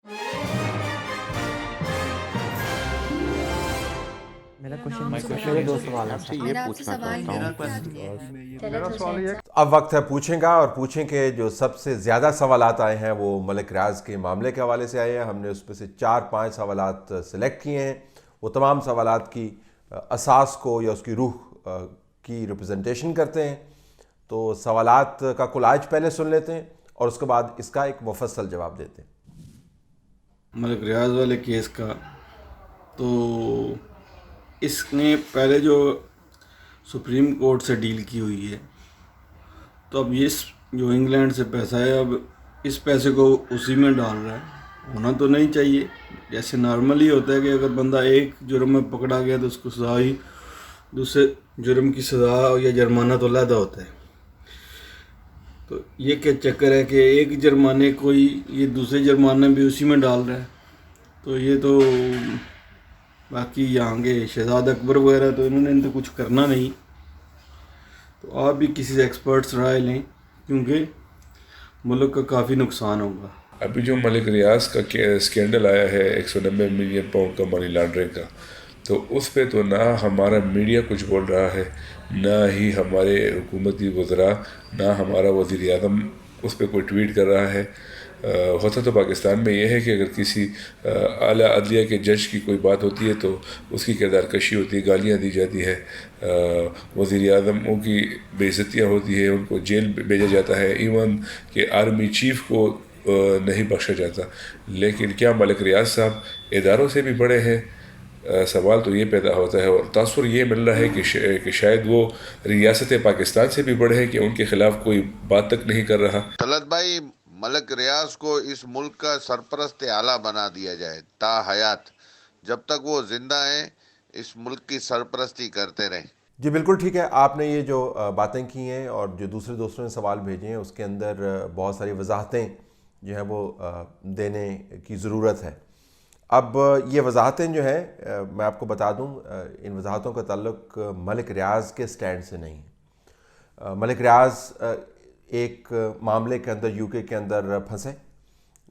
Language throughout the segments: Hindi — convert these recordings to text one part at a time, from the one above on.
मेरा मेरा क्वेश्चन नाम मेरे सुबह मेरे दो है। सवाल हैं आपसे सर। ये मेरा आपसे पूछना सवाल चाहता है हूँ कि आप मेरा सवाल ये अब वक्त है पूछेगा और पूछें कि जो सबसे ज़्यादा सवालात आए हैं वो मलिक रियाज के मामले के हवाले से आए हैं। हमने उसमें से 4-5 सवालात सिलेक्ट किए हैं। वो तमाम सवालात की असास को या उसकी रूह की रिप्रेजेंटेशन करते हैं। तो सवालात का कुलाज पहले सुन लेते हैं और उसके बाद इसका एक मुफस्सल जवाब देते हैं। मलिक रियाज वाले केस का, तो इसने पहले जो सुप्रीम कोर्ट से डील की हुई है, तो अब ये जो इंग्लैंड से पैसा है, अब इस पैसे को उसी में डाल रहा है। होना तो नहीं चाहिए। जैसे नॉर्मली होता है कि अगर बंदा एक जुर्म में पकड़ा गया तो उसको सजा ही, दूसरे जुर्म की सजा या जुर्माना तो अलग होता है। तो ये क्या चक्कर है कि एक जुर्माने को ही ये दूसरे जुर्माने भी उसी में डाल रहा है। तो ये तो बाकी यहाँ के शहजाद अकबर वगैरह तो इन्होंने तो कुछ करना नहीं। तो आप भी किसी से एक्सपर्ट्स राय लें, क्योंकि मुल्क का काफ़ी नुकसान होगा। अभी जो मलिक रियाज का स्कैंडल आया है 190 मिलियन पाउंड का मनी लॉन्ड्रिंग का, तो उस पर तो ना हमारा मीडिया कुछ बोल रहा है, ना ही हमारे हुकूमती वज़रा, ना हमारा वज़ीर आज़म उस पर कोई ट्वीट कर रहा है। होता तो पाकिस्तान में ये है कि अगर किसी आला अदलिया के जज की कोई बात होती है तो उसकी किरदार कशी होती है, गालियाँ दी जाती है, वज़ीर आज़मों की बेइज्जतियाँ होती है, उनको जेल भेजा जाता है, इवन कि आर्मी चीफ़ को नहीं बख्शा जाता। लेकिन क्या मलिक रियाज साहब इदारों से भी बड़े हैं? सवाल तो ये पैदा होता है और तासुर ये मिल रहा है कि शायद वो रियासत पाकिस्तान से भी बड़े हैं कि उनके ख़िलाफ़ कोई बात तक नहीं कर रहा। तलत भाई, मलिक रियाज को इस मुल्क का सरपरस्त आला बना दिया जाए ता हयात, जब तक वो जिंदा हैं इस मुल्क की सरपरस्ती करते रहें। जी बिल्कुल ठीक है। आपने ये जो बातें की हैं और जो दूसरे दोस्तों ने सवाल भेजे हैं उसके अंदर बहुत सारी वजाहतें जो हैं वो देने की ज़रूरत है। अब ये वजाहतें जो हैं मैं आपको बता दूं, इन वजाहतों का ताल्लुक मलिक रियाज के स्टैंड से नहीं है। मलिक रियाज एक मामले के अंदर यूके के अंदर फंसे,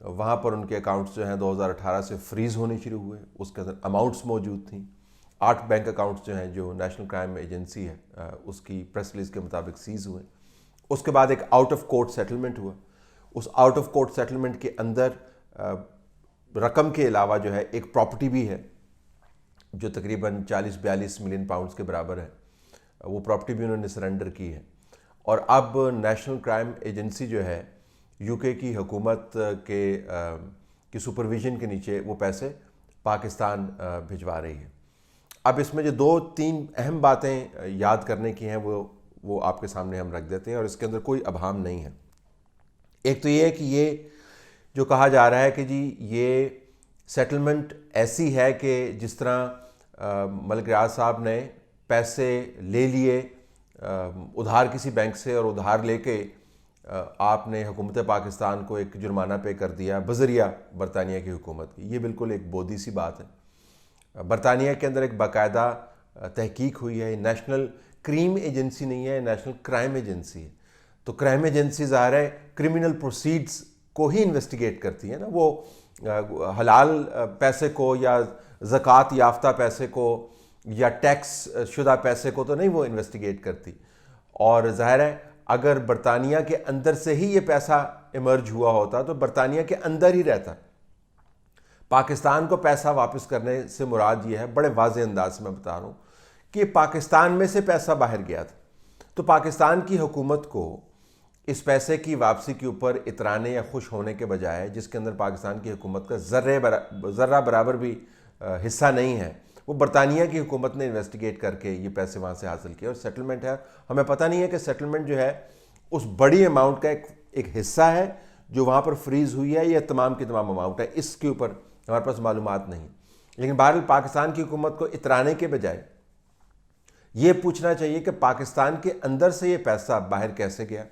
वहाँ पर उनके अकाउंट्स जो हैं 2018 से फ्रीज़ होने शुरू हुए। उसके अंदर अमाउंट्स मौजूद थी। 8 बैंक अकाउंट्स जो हैं जो नेशनल क्राइम एजेंसी है उसकी प्रेस रिलीज़ के मुताबिक सीज़ हुए। उसके बाद एक आउट ऑफ कोर्ट सेटलमेंट हुआ। उस आउट ऑफ कोर्ट सेटलमेंट के अंदर रकम के अलावा जो है एक प्रॉपर्टी भी है जो तकरीबन 40-42 मिलियन पाउंड्स के बराबर है। वो प्रॉपर्टी भी उन्होंने सरेंडर की है। और अब नेशनल क्राइम एजेंसी जो है यूके की हुकूमत की सुपरविजन के नीचे वो पैसे पाकिस्तान भिजवा रही है। अब इसमें जो 2-3 अहम बातें याद करने की हैं वो आपके सामने हम रख देते हैं और इसके अंदर कोई अभाम नहीं है। एक तो ये है कि ये जो कहा जा रहा है कि जी ये सेटलमेंट ऐसी है कि जिस तरह मलिक रियाज साहब ने पैसे ले लिए उधार किसी बैंक से और उधार लेके आपने हुकूमत पाकिस्तान को एक जुर्माना पे कर दिया बज़रिया बरतानिया की हुकूमत की। ये बिल्कुल एक बोधी सी बात है। बरतानिया के अंदर एक बाकायदा तहकीक हुई है। नेशनल क्रीम एजेंसी नहीं है, नेशनल क्राइम एजेंसी है। तो क्राइम एजेंसी ज़ाहिर है क्रिमिनल प्रोसीड्स को ही इन्वेस्टिगेट करती है ना, वो हलाल पैसे को या ज़कात याफ्ता पैसे को या टैक्स शुदा पैसे को तो नहीं वो इन्वेस्टिगेट करती। और ज़ाहिर है अगर बरतानिया के अंदर से ही ये पैसा इमर्ज हुआ होता तो बरतानिया के अंदर ही रहता। पाकिस्तान को पैसा वापस करने से मुराद ये है, बड़े वाज़ेह अंदाज से मैं बता रहा हूँ, कि पाकिस्तान में से पैसा बाहर गया था। तो पाकिस्तान की हुकूमत को इस पैसे की वापसी के ऊपर इतराने या खुश होने के बजाय, जिसके अंदर पाकिस्तान की हुकूमत का ज़र्रा बराबर भी हिस्सा नहीं है, वो बरतानिया की हुकूमत ने इन्वेस्टिगेट करके ये पैसे वहाँ से हासिल किए और सेटलमेंट है। हमें पता नहीं है कि सेटलमेंट जो है उस बड़ी अमाउंट का एक हिस्सा है जो वहाँ पर फ्रीज़ हुई है, या तमाम की तमाम अमाउंट है, इसके ऊपर हमारे पास मालूमात नहीं। लेकिन बहरहाल पाकिस्तान की हुकूमत को इतराने के बजाय ये पूछना चाहिए कि पाकिस्तान के अंदर से ये पैसा बाहर कैसे गया।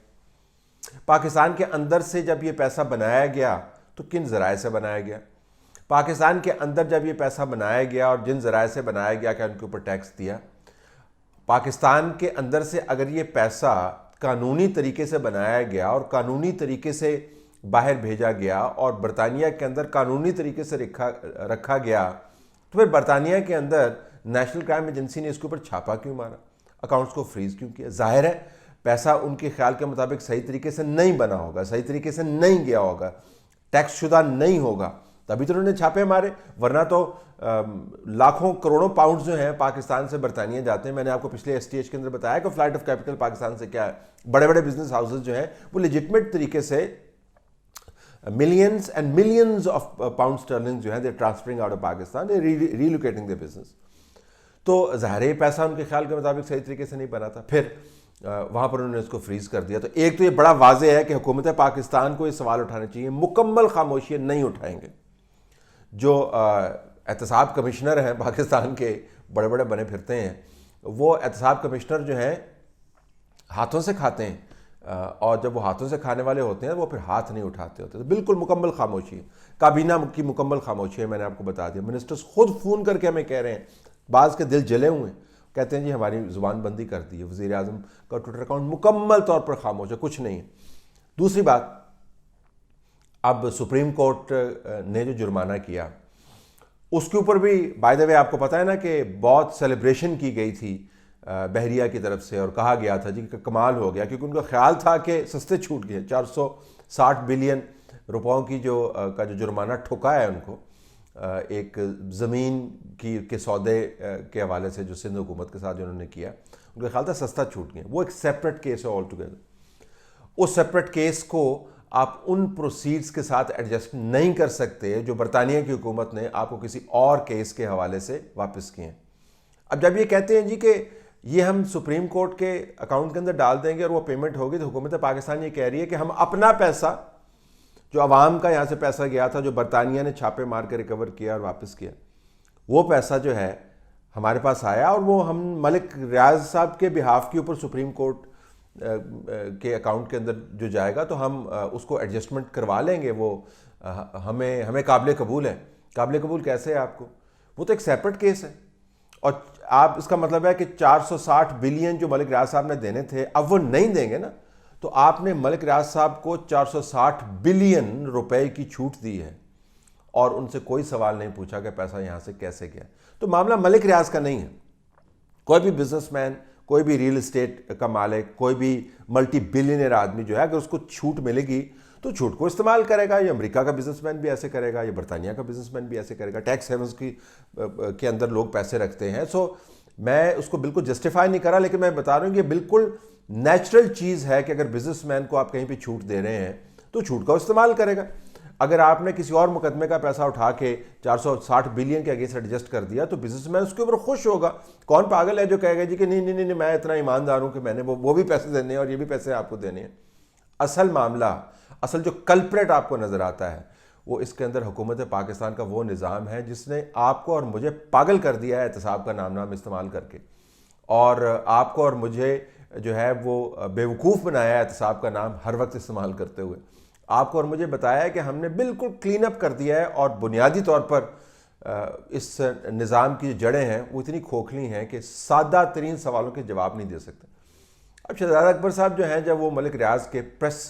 पाकिस्तान के अंदर से जब ये पैसा बनाया गया तो किन ज़राए से बनाया गया। पाकिस्तान के अंदर जब ये पैसा बनाया गया और जिन ज़राए से बनाया गया कि उनके ऊपर टैक्स दिया। पाकिस्तान के अंदर से अगर ये पैसा कानूनी तरीके से बनाया गया और कानूनी तरीके से बाहर भेजा गया और बरतानिया के अंदर कानूनी तरीके से रखा गया, तो फिर बरतानिया के अंदर नेशनल क्राइम एजेंसी ने इसके ऊपर छापा क्यों मारा, अकाउंट्स को फ्रीज क्यों किया? जाहिर है पैसा उनके ख्याल के मुताबिक सही तरीके से नहीं बना होगा, सही तरीके से नहीं गया होगा, टैक्स शुदा नहीं होगा, तभी तो उन्होंने छापे मारे। वरना तो लाखों करोड़ों पाउंड जो हैं पाकिस्तान से बरतानिया जाते हैं। मैंने आपको पिछले STH के अंदर बताया कि फ्लाइट ऑफ कैपिटल पाकिस्तान से क्या है, बड़े बड़े बिजनेस हाउसेज जो हैं वो लेजिटमेट तरीके से millions and millions of pound sterling जो है they transferring out of Pakistan, they relocating the business. तो ज़ाहिर पैसा उनके ख्याल के मुताबिक सही तरीके से नहीं बना था, फिर वहाँ पर उन्होंने इसको फ्रीज कर दिया। तो एक तो ये बड़ा वाज़ेह है कि हुकूमत पाकिस्तान को ये सवाल उठाने चाहिए, मुकम्मल खामोशी नहीं उठाएंगे। जो एहतसाब कमिश्नर हैं पाकिस्तान के, बड़े बड़े बने फिरते हैं, वो एहतसाब कमिश्नर जो हैं हाथों से खाते हैं, और जब वो हाथों से खाने वाले होते हैं वो फिर हाथ नहीं उठाते होते। तो बिल्कुल मुकम्मल खामोशी है, काबीना की मुकम्मल खामोशी है। मैंने आपको बता दिया, मिनिस्टर्स खुद फ़ोन करके हमें कह रहे हैं, बाज़ के दिल जले हुए हैं, कहते हैं जी हमारी ज़ुबान बंदी कर दी है। वज़ीर आज़म का ट्विटर अकाउंट मुकम्मल तौर पर खामोश है, कुछ नहीं है। दूसरी बात, अब सुप्रीम कोर्ट ने जो जुर्माना किया उसके ऊपर भी बाय द वे आपको पता है ना कि बहुत सेलिब्रेशन की गई थी बहरिया की तरफ से, और कहा गया था जी कि कमाल हो गया, क्योंकि उनका ख्याल था कि सस्ते छूट गए। 460 बिलियन रुपयों की का जो जुर्माना ठुका है उनको, एक ज़मीन के सौदे के हवाले से जो सिंध हुकूमत के साथ जो उन्होंने किया, उनका ख्याल था सस्ता छूट गया। वो एक सेपरेट केस है ऑल टुगेदर। उस सेपरेट केस को आप उन प्रोसीड्स के साथ एडजस्ट नहीं कर सकते जो बरतानिया की हुकूमत ने आपको किसी और केस के हवाले से वापस किए। अब जब ये कहते हैं जी कि ये हम सुप्रीम कोर्ट के अकाउंट के अंदर डाल देंगे और वो पेमेंट होगी, तो हुकूमत पाकिस्तान ये कह रही है कि हम अपना पैसा, जो अवाम का यहाँ से पैसा गया था, जो बरतानिया ने छापे मार के रिकवर किया और वापस किया, वो पैसा जो है हमारे पास आया और वो हम मलिक रियाज साहब के बिहाफ के ऊपर सुप्रीम कोर्ट के अकाउंट के अंदर जो जाएगा तो हम उसको एडजस्टमेंट करवा लेंगे। वो हमें काबिल कबूल है। काबिल कबूल कैसे है आपको? वो तो एक सेपरेट केस है। और आप, इसका मतलब है कि 460 बिलियन जो मलिक रियाज साहब ने देने थे, अब वो नहीं देंगे ना, तो आपने मलिक रियाज साहब को 460 बिलियन रुपए की छूट दी है और उनसे कोई सवाल नहीं पूछा कि पैसा यहाँ से कैसे गया। तो मामला मलिक रियाज का नहीं है। कोई भी बिजनेसमैन, कोई भी रियल एस्टेट का मालिक, कोई भी मल्टी बिलियनर आदमी जो है, अगर उसको छूट मिलेगी तो छूट को इस्तेमाल करेगा। ये अमेरिका का बिजनेसमैन भी ऐसे करेगा, ये बरतानिया का बिजनेसमैन भी ऐसे करेगा। टैक्स हेवन्स के अंदर लोग पैसे रखते हैं। सो मैं उसको बिल्कुल जस्टिफाई नहीं कर रहा, लेकिन मैं बता रहा हूँ कि बिल्कुल नेचुरल चीज़ है कि अगर बिजनेसमैन को आप कहीं पे छूट दे रहे हैं तो छूट का इस्तेमाल करेगा। अगर आपने किसी और मुकदमे का पैसा उठा के 460 बिलियन के अगेंस्ट एडजस्ट कर दिया तो बिजनेसमैन उसके ऊपर खुश होगा। कौन पागल है जो कहेगा जी कि नहीं नहीं नहीं, मैं इतना ईमानदार हूँ कि मैंने वो भी पैसे देने हैं और ये भी पैसे आपको देने हैं। असल मामला, असल जो कल्प्रेट आपको नज़र आता है वो इसके अंदर हुकूमत पाकिस्तान का वो निज़ाम है जिसने आपको और मुझे पागल कर दिया है एहतसाब का नाम इस्तेमाल करके, और आपको और मुझे जो है वो बेवकूफ़ बनाया है एहतसाब का नाम हर वक्त इस्तेमाल करते हुए। आपको और मुझे बताया है कि हमने बिल्कुल क्लीन अप कर दिया है और बुनियादी तौर पर इस निज़ाम की जो जड़ें हैं वो इतनी खोखली हैं कि सादा तरीन सवालों के जवाब नहीं दे सकते। अब शहजादा अकबर साहब जो हैं, जब वो मलिक रियाज के प्रेस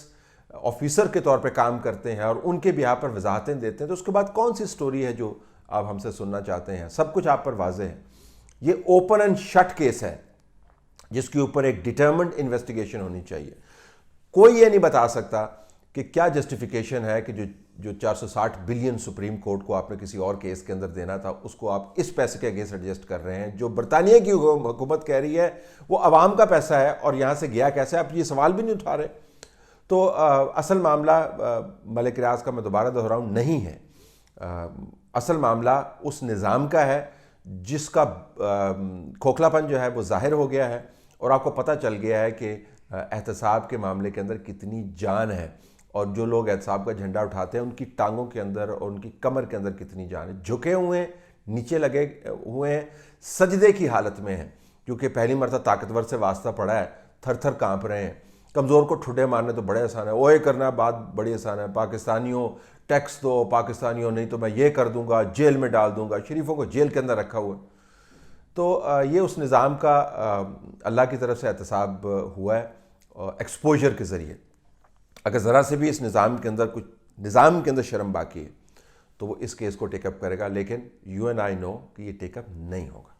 ऑफिसर के तौर पे काम करते हैं और उनके बिहार पर वजाहतें देते हैं, तो उसके बाद कौन सी स्टोरी है जो आप हमसे सुनना चाहते हैं? सब कुछ आप पर वाज़ेह है। ये ओपन एंड शट केस है जिसके ऊपर एक डिटर्मिन्ड इन्वेस्टिगेशन होनी चाहिए। कोई ये नहीं बता सकता कि क्या जस्टिफिकेशन है कि जो 460 बिलियन सुप्रीम कोर्ट को आपने किसी और केस के अंदर देना था उसको आप इस पैसे के अगेंस्ट एडजस्ट कर रहे हैं। जो बरतानिया की हुकूमत कह रही है वो अवाम का पैसा है और यहाँ से गया कैसे, आप ये सवाल भी नहीं उठा रहे। तो असल मामला मलिक रियाज का, मैं दोबारा दोहराऊँ, नहीं है। असल मामला उस निज़ाम का है जिसका खोखलापन जो है वो जाहिर हो गया है और आपको पता चल गया है कि एहतसाब के मामले के अंदर कितनी जान है और जो लोग एहतसाब का झंडा उठाते हैं उनकी टांगों के अंदर और उनकी कमर के अंदर कितनी जान है। झुके हुए हैं, नीचे लगे हुए हैं, सजदे की हालत में हैं, क्योंकि पहली मरतबा ताकतवर से वास्ता पड़ा है, थर थर काँप रहे हैं। कमज़ोर को ठुड्डे मारने तो बड़े आसान है, ओए करना बात बड़ी आसान है। पाकिस्तानियों टैक्स दो, पाकिस्तानियों नहीं तो मैं ये कर दूंगा, जेल में डाल दूंगा। शरीफों को जेल के अंदर रखा हुआ। तो ये उस निज़ाम का अल्लाह की तरफ से एहतसाब हुआ है एक्सपोजर के ज़रिए। अगर ज़रा से भी इस निज़ाम के अंदर कुछ निज़ाम के अंदर शर्म बाकी है तो वो इस केस को टेकअप करेगा, लेकिन यू एंड आई नो कि ये टेकअप नहीं होगा।